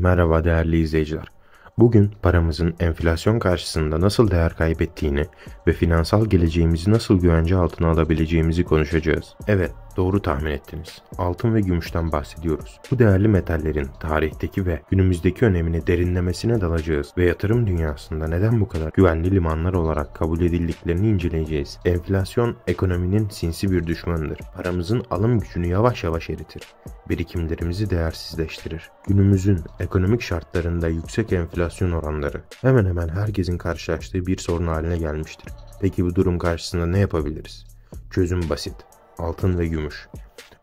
Merhaba değerli izleyiciler. Bugün paramızın enflasyon karşısında nasıl değer kaybettiğini ve finansal geleceğimizi nasıl güvence altına alabileceğimizi konuşacağız. Evet, doğru tahmin ettiniz. Altın ve gümüşten bahsediyoruz. Bu değerli metallerin tarihteki ve günümüzdeki önemini derinlemesine dalacağız ve yatırım dünyasında neden bu kadar güvenli limanlar olarak kabul edildiklerini inceleyeceğiz. Enflasyon ekonominin sinsi bir düşmanıdır. Paramızın alım gücünü yavaş yavaş eritir. Birikimlerimizi değersizleştirir. Günümüzün ekonomik şartlarında yüksek enflasyon oranları hemen hemen herkesin karşılaştığı bir sorun haline gelmiştir. Peki bu durum karşısında ne yapabiliriz? Çözüm basit. Altın ve gümüş.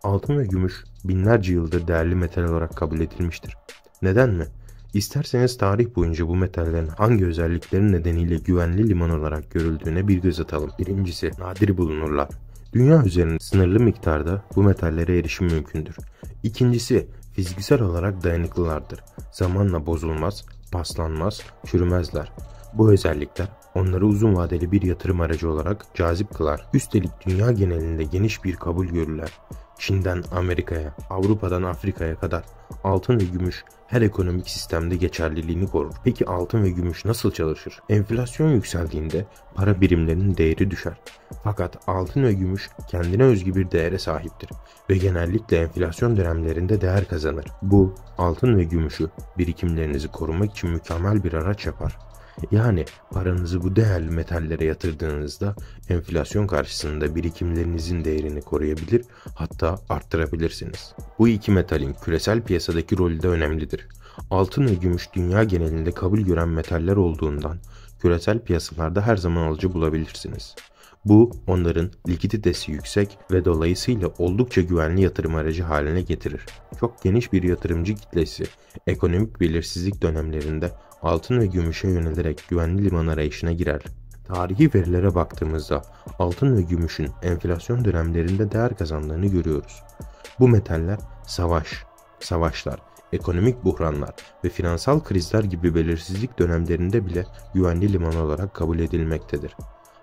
Altın ve gümüş binlerce yıldır değerli metal olarak kabul edilmiştir. Neden mi? İsterseniz tarih boyunca bu metallerin hangi özellikleri nedeniyle güvenli liman olarak görüldüğüne bir göz atalım. Birincisi, nadir bulunurlar. Dünya üzerinde sınırlı miktarda bu metallere erişim mümkündür. İkincisi, fiziksel olarak dayanıklılardır. Zamanla bozulmaz, paslanmaz, çürümezler. Bu özellikler onları uzun vadeli bir yatırım aracı olarak cazip kılar. Üstelik dünya genelinde geniş bir kabul görürler. Çin'den Amerika'ya, Avrupa'dan Afrika'ya kadar altın ve gümüş her ekonomik sistemde geçerliliğini korur. Peki altın ve gümüş nasıl çalışır? Enflasyon yükseldiğinde para birimlerinin değeri düşer. Fakat altın ve gümüş kendine özgü bir değere sahiptir ve genellikle enflasyon dönemlerinde değer kazanır. Bu altın ve gümüşü birikimlerinizi korumak için mükemmel bir araç yapar. Yani paranızı bu değerli metallere yatırdığınızda enflasyon karşısında birikimlerinizin değerini koruyabilir, hatta arttırabilirsiniz. Bu iki metalin küresel piyasadaki rolü de önemlidir. Altın ve gümüş dünya genelinde kabul gören metaller olduğundan küresel piyasalarda her zaman alıcı bulabilirsiniz. Bu onların likiditesi yüksek ve dolayısıyla oldukça güvenli yatırım aracı haline getirir. Çok geniş bir yatırımcı kitlesi ekonomik belirsizlik dönemlerinde altın ve gümüşe yönelerek güvenli liman arayışına girer. Tarihi verilere baktığımızda altın ve gümüşün enflasyon dönemlerinde değer kazandığını görüyoruz. Bu metaller savaşlar, ekonomik buhranlar ve finansal krizler gibi belirsizlik dönemlerinde bile güvenli liman olarak kabul edilmektedir.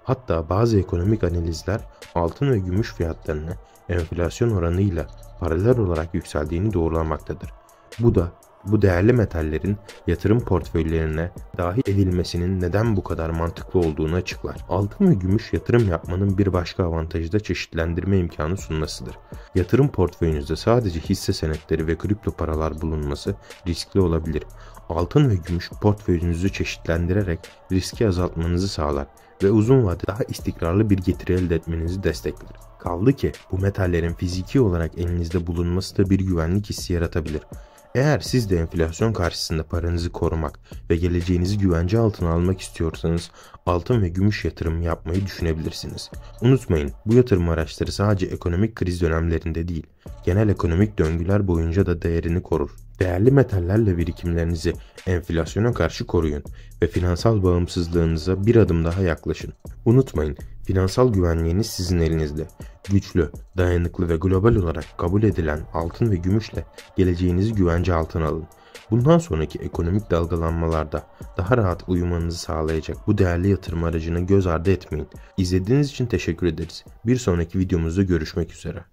Hatta bazı ekonomik analizler altın ve gümüş fiyatlarını enflasyon oranıyla paralel olarak yükseldiğini doğrulamaktadır. Bu da bu değerli metallerin yatırım portföylerine dahil edilmesinin neden bu kadar mantıklı olduğunu açıklar. Altın ve gümüş yatırım yapmanın bir başka avantajı da çeşitlendirme imkanı sunmasıdır. Yatırım portföyünüzde sadece hisse senetleri ve kripto paralar bulunması riskli olabilir. Altın ve gümüş portföyünüzü çeşitlendirerek riski azaltmanızı sağlar ve uzun vadede daha istikrarlı bir getiri elde etmenizi destekler. Kaldı ki bu metallerin fiziki olarak elinizde bulunması da bir güvenlik hissi yaratabilir. Eğer siz de enflasyon karşısında paranızı korumak ve geleceğinizi güvence altına almak istiyorsanız altın ve gümüş yatırımı yapmayı düşünebilirsiniz. Unutmayın, bu yatırım araçları sadece ekonomik kriz dönemlerinde değil, genel ekonomik döngüler boyunca da değerini korur. Değerli metallerle birikimlerinizi enflasyona karşı koruyun ve finansal bağımsızlığınıza bir adım daha yaklaşın. Unutmayın, finansal güvenliğiniz sizin elinizde. Güçlü, dayanıklı ve global olarak kabul edilen altın ve gümüşle geleceğinizi güvence altına alın. Bundan sonraki ekonomik dalgalanmalarda daha rahat uyumanızı sağlayacak bu değerli yatırım aracını göz ardı etmeyin. İzlediğiniz için teşekkür ederiz. Bir sonraki videomuzda görüşmek üzere.